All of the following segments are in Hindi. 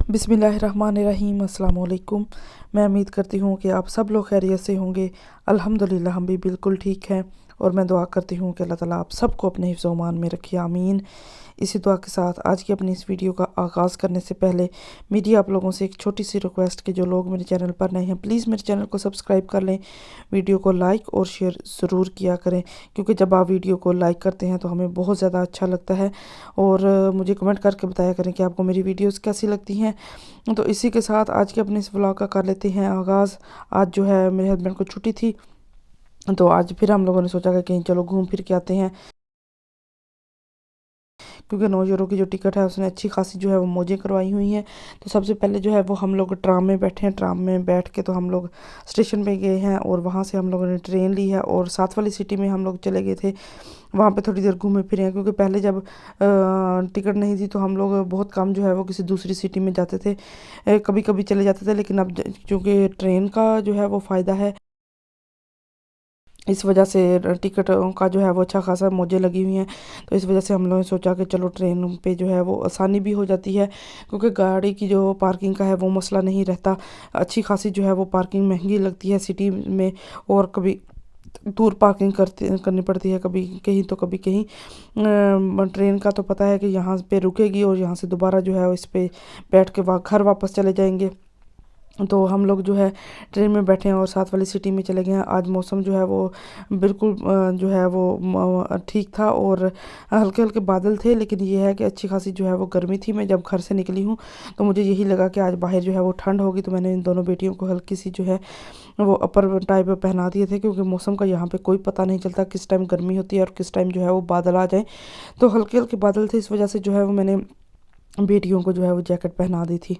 बिस्मिल्लाहिर्रहमानिर्रहीम अस्सलाम वालेकुम। मैं उम्मीद करती हूँ कि आप सब लोग खैरियत से होंगे। अल्हम्दुलिल्लाह हम भी बिल्कुल ठीक हैं और मैं दुआ करती हूँ कि अल्लाह ताला आप सबको अपने हिफ्ज़ व अमान में रखे, आमीन। इसी दुआ के साथ आज की अपनी इस वीडियो का आगाज़ करने से पहले मेरी आप लोगों से एक छोटी सी रिक्वेस्ट कि जो लोग मेरे चैनल पर नए हैं प्लीज़ मेरे चैनल को सब्सक्राइब कर लें, वीडियो को लाइक और शेयर ज़रूर किया करें, क्योंकि जब आप वीडियो को लाइक करते हैं तो हमें बहुत ज़्यादा अच्छा लगता है। और मुझे कमेंट करके बताया करें कि आपको मेरी वीडियोस कैसी लगती हैं। तो इसी के साथ आज के अपने इस व्लॉग का कर लेते हैं आगाज़। आज जो है मेरे हस्बैंड को छुट्टी थी, तो आज फिर हम लोगों ने सोचा कि कहीं चलो घूम फिर के आते हैं, क्योंकि 9 यूरो की जो टिकट है उसने अच्छी खासी जो है वो मौजें करवाई हुई हैं। तो सबसे पहले जो है वो हम लोग ट्राम में बैठे हैं, ट्राम में बैठ के तो हम लोग स्टेशन पे गए हैं और वहाँ से हम लोगों ने ट्रेन ली है और साथ वाली सिटी में हम लोग चले गए थे। वहाँ पे थोड़ी देर घूमे फिरे हैं, क्योंकि पहले जब टिकट नहीं थी तो हम लोग बहुत कम जो है वो किसी दूसरी सिटी में जाते थे, कभी कभी चले जाते थे। लेकिन अब चूँकि ट्रेन का जो है वो फ़ायदा है, इस वजह से टिकट का जो है वो अच्छा खासा मौजें लगी हुई हैं। तो इस वजह से हम लोगों ने सोचा कि चलो ट्रेन पे जो है वो आसानी भी हो जाती है, क्योंकि गाड़ी की जो पार्किंग का है वो मसला नहीं रहता। अच्छी खासी जो है वो पार्किंग महंगी लगती है सिटी में, और कभी दूर पार्किंग करनी पड़ती है, कभी कहीं तो कभी कहीं। ट्रेन का तो पता है कि यहाँ पे रुकेगी और यहाँ से दोबारा जो है इस पे बैठ के घर वापस चले जाएंगे। तो हम लोग जो है ट्रेन में बैठे हैं और साथ वाली सिटी में चले गए हैं। आज मौसम जो है वो बिल्कुल जो है वो ठीक था और हल्के हल्के बादल थे, लेकिन ये है कि अच्छी खासी जो है वो गर्मी थी। मैं जब घर से निकली हूँ तो मुझे यही लगा कि आज बाहर जो है वो ठंड होगी, तो मैंने इन दोनों बेटियों को हल्की सी जो है वो अपर टाइप पहना दिए थे, क्योंकि मौसम का यहाँ पे कोई पता नहीं चलता किस टाइम गर्मी होती है और किस टाइम जो है वो बादल आ जाए। तो हल्के हल्के बादल थे, इस वजह से जो है वो मैंने बेटियों को जो है वो जैकेट पहना दी थी।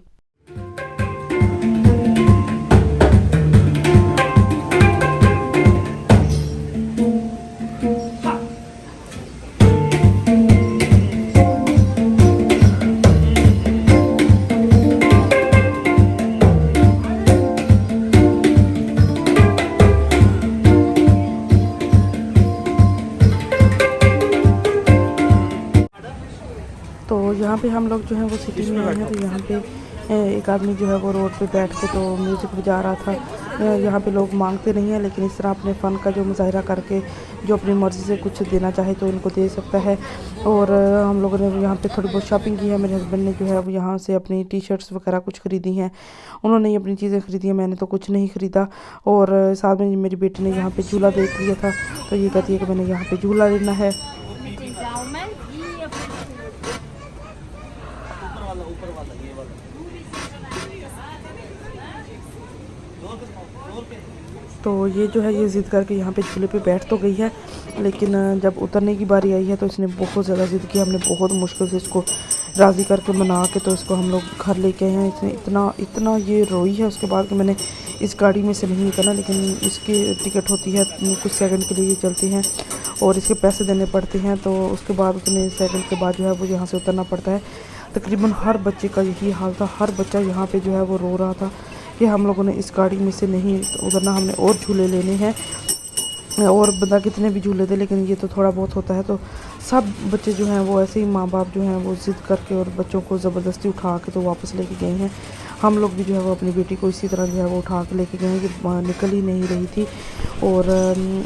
तो यहाँ पे हम लोग जो है वो सिटी में आए हैं, तो यहाँ पे एक आदमी जो है वो रोड पे बैठ के तो म्यूज़िक बजा रहा था। यहाँ पे लोग मांगते नहीं हैं, लेकिन इस तरह अपने फ़न का जो मुजाहरा करके जो अपनी मर्ज़ी से कुछ देना चाहे तो इनको दे सकता है। और हम लोगों ने यहाँ पे थोड़ी बहुत शॉपिंग की है। मेरे हस्बैंड ने जो है वो यहाँ से अपनी टी शर्ट्स वगैरह कुछ ख़रीदी हैं, उन्होंने ही अपनी चीज़ें ख़रीदी हैं, मैंने तो कुछ नहीं ख़रीदा। और साथ में मेरी बेटी ने यहाँ पर झूला देख लिया था, तो ये कहती है कि मैंने यहाँ पर झूला लेना है। तो ये जो है ये ज़िद करके यहाँ पे झूले पे बैठ तो गई है, लेकिन जब उतरने की बारी आई है तो इसने बहुत ज़्यादा ज़िद की। हमने बहुत मुश्किल से इसको राज़ी करके मना के तो इसको हम लोग घर लेके आए हैं। इसने इतना इतना ये रोई है उसके बाद कि मैंने इस गाड़ी में से नहीं निकलना, लेकिन इसकी टिकट होती है कुछ सेकंड के लिए ये चलती हैं और इसके पैसे देने पड़ते हैं। तो उसके बाद उतने सेकंड के बाद जो है वो यहाँ से उतरना पड़ता है। तकरीबन हर बच्चे का यही हाल था, हर बच्चा यहाँ पे जो है वो रो रहा था कि हम लोगों ने इस गाड़ी में से नहीं उतरना, हमने और झूले लेने हैं। और बंदा कितने भी झूले थे, लेकिन ये तो थोड़ा बहुत होता है। तो सब बच्चे जो हैं वो ऐसे ही माँ बाप जो हैं वो ज़िद करके और बच्चों को ज़बरदस्ती उठा के तो वापस लेके गए हैं। हम लोग भी जो है वो अपनी बेटी को इसी तरह जो है वो उठा के लेके गए हैं कि निकल ही नहीं रही थी। और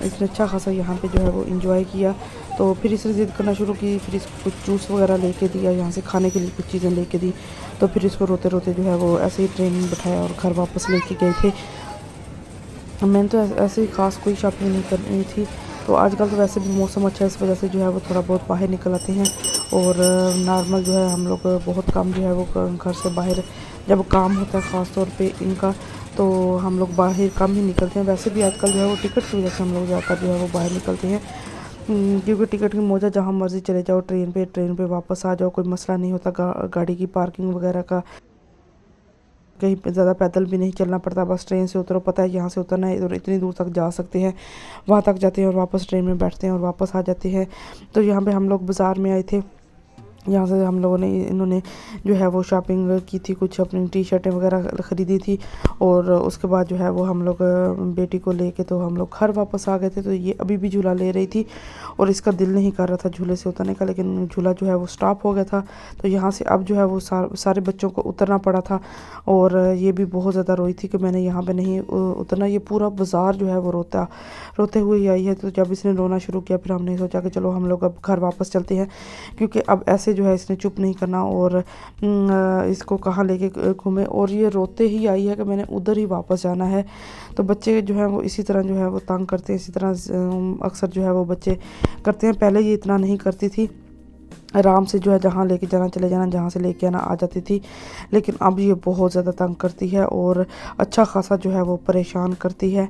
इसने अच्छा खासा यहाँ पे जो है वो इंजॉय किया। तो फिर इसने ज़िद करना शुरू की, फिर इसको कुछ जूस वगैरह लेके दिया, यहाँ से खाने के लिए कुछ चीज़ें लेके दी। तो फिर इसको रोते रोते जो है वो ऐसे ही ट्रेन में बैठाया और घर वापस लेके गए थे। मैंने तो ऐसे ही ख़ास कोई शॉपिंग नहीं करनी थी। तो आजकल तो वैसे भी मौसम अच्छा है, इस वजह से जो है वो थोड़ा बहुत बाहर निकल आते हैं। और नॉर्मल जो है हम लोग बहुत कम जो है वो घर से बाहर जब काम होता है ख़ास तौर पे इनका, तो हम लोग बाहर कम ही निकलते हैं। वैसे भी आजकल जो है वो टिकट की वजह से हम लोग ज़्यादातर जो है वो बाहर निकलते हैं, क्योंकि टिकट की मौजा जहाँ मर्ज़ी चले जाओ, ट्रेन पे वापस आ जाओ, कोई मसला नहीं होता गाड़ी की पार्किंग वगैरह का। कहीं पे ज़्यादा पैदल भी नहीं चलना पड़ता, बस ट्रेन से उतरो, पता है यहाँ से उतरना है और इतनी दूर तक जा सकते हैं, वहाँ तक जाते हैं और वापस ट्रेन में बैठते हैं और वापस आ जाते हैं। तो यहाँ पे हम लोग बाज़ार में आए थे यहाँ से हम लोगों ने इन्होंने जो है वो शॉपिंग की थी, कुछ अपनी टी शर्टें वगैरह ख़रीदी थी। और उसके बाद जो है वो हम लोग बेटी को लेके तो हम लोग घर वापस आ गए थे। तो ये अभी भी झूला ले रही थी और इसका दिल नहीं कर रहा था झूले से उतरने का, लेकिन झूला जो है वो स्टॉप हो गया था। तो यहाँ से अब जो है वो सारे बच्चों को उतरना पड़ा था। और ये भी बहुत ज़्यादा रोई थी कि मैंने यहाँ पे नहीं उतरना। ये पूरा बाज़ार जो है वो रोते हुए ही आई है। तो जब इसने रोना शुरू किया फिर हमने सोचा कि चलो हम लोग अब घर वापस चलते हैं, क्योंकि अब ऐसे जो है इसने चुप नहीं करना और इसको कहाँ लेके घूमे। और ये रोते ही आई है कि मैंने उधर ही वापस जाना है। तो बच्चे जो है वो इसी तरह जो है वो तंग करते हैं, इसी तरह अक्सर जो है वो बच्चे करते हैं। पहले ये इतना नहीं करती थी, आराम से जो है जहाँ लेके जाना चले जाना, जहाँ से लेके आना आ जाती थी। लेकिन अब ये बहुत ज़्यादा तंग करती है और अच्छा खासा जो है वो परेशान करती है।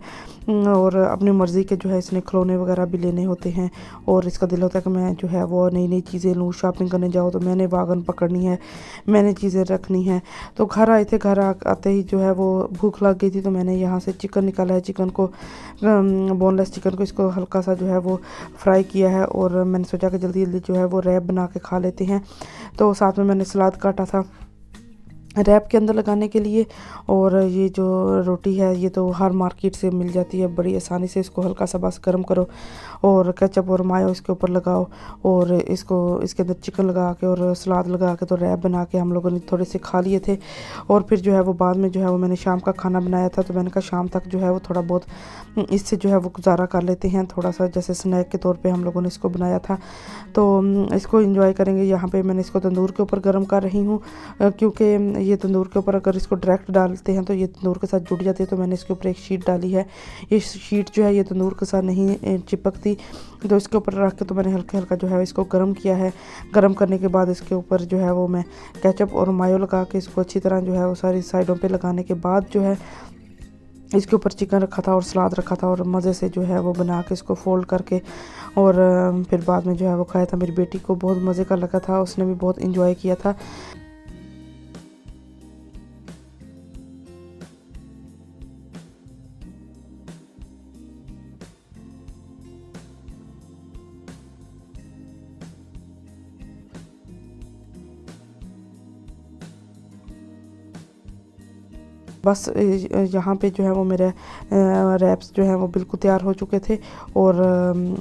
और अपनी मर्ज़ी के जो है इसने खिलौने वगैरह भी लेने होते हैं और इसका दिल होता है कि मैं जो है वो नई नई चीज़ें लूँ। शॉपिंग करने जाओ तो मैंने वागन पकड़नी है, मैंने चीज़ें रखनी है। तो घर आए थे, घर आते ही जो है वो भूख लग गई थी। तो मैंने यहाँ से चिकन निकाला है, चिकन को बोनलेस चिकन को इसको हल्का सा जो है वो फ्राई किया है। और मैंने सोचा कि जल्दी जल्दी जो है वो रैप बना के खा लेते हैं। तो साथ में मैंने सलाद काटा था रैप के अंदर लगाने के लिए। और ये जो रोटी है ये तो हर मार्केट से मिल जाती है बड़ी आसानी से। इसको हल्का सा बस गर्म करो और केचप और मायो इसके ऊपर लगाओ और इसको इसके अंदर चिकन लगा के और सलाद लगा के तो रैप बना के हम लोगों ने थोड़े से खा लिए थे। और फिर जो है वो बाद में जो है वो मैंने शाम का खाना बनाया था। तो मैंने कहा शाम तक जो है वो थोड़ा बहुत इससे जो है वो गुजारा कर लेते हैं, थोड़ा सा जैसे स्नैक के तौर पे हम लोगों ने इसको बनाया था। तो इसको एंजॉय करेंगे। यहाँ पे मैंने इसको तंदूर के ऊपर गर्म कर रही हूँ, क्योंकि ये तंदूर के ऊपर अगर इसको डायरेक्ट डालते हैं तो ये तंदूर के साथ जुड़ जाती है। तो मैंने इसके ऊपर एक शीट डाली है, ये शीट जो है ये तंदूर के साथ नहीं चिपकती। तो इसके ऊपर रख के तो मैंने हल्का हल्का जो है इसको गर्म किया है। गर्म करने के बाद इसके ऊपर जो है वो मैं केचप और मायो लगा के इसको अच्छी तरह जो है वो सारी साइडों पे लगाने के बाद जो है इसके ऊपर चिकन रखा था और सलाद रखा था और मज़े से जो है वो बना के इसको फोल्ड करके और फिर बाद में जो है वो खाया था। मेरी बेटी को बहुत मज़े का लगा था, उसने भी बहुत इंजॉय किया था। बस यहाँ पे जो है वो मेरे रैप्स जो है वो बिल्कुल तैयार हो चुके थे। और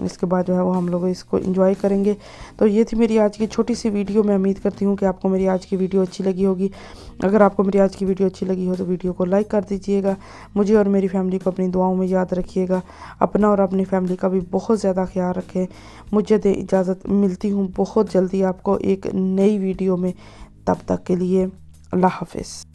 इसके बाद जो है वो हम लोग इसको एंजॉय करेंगे। तो ये थी मेरी आज की छोटी सी वीडियो। मैं उम्मीद करती हूँ कि आपको मेरी आज की वीडियो अच्छी लगी होगी। अगर आपको मेरी आज की वीडियो अच्छी लगी हो तो वीडियो को लाइक कर दीजिएगा। मुझे और मेरी फैमिली को अपनी दुआओं में याद रखिएगा। अपना और अपनी फैमिली का भी बहुत ज़्यादा ख्याल रखें। मुझे दे इजाज़त, मिलती हूँ बहुत जल्दी आपको एक नई वीडियो में। तब तक के लिए अल्लाह हाफ़िज़।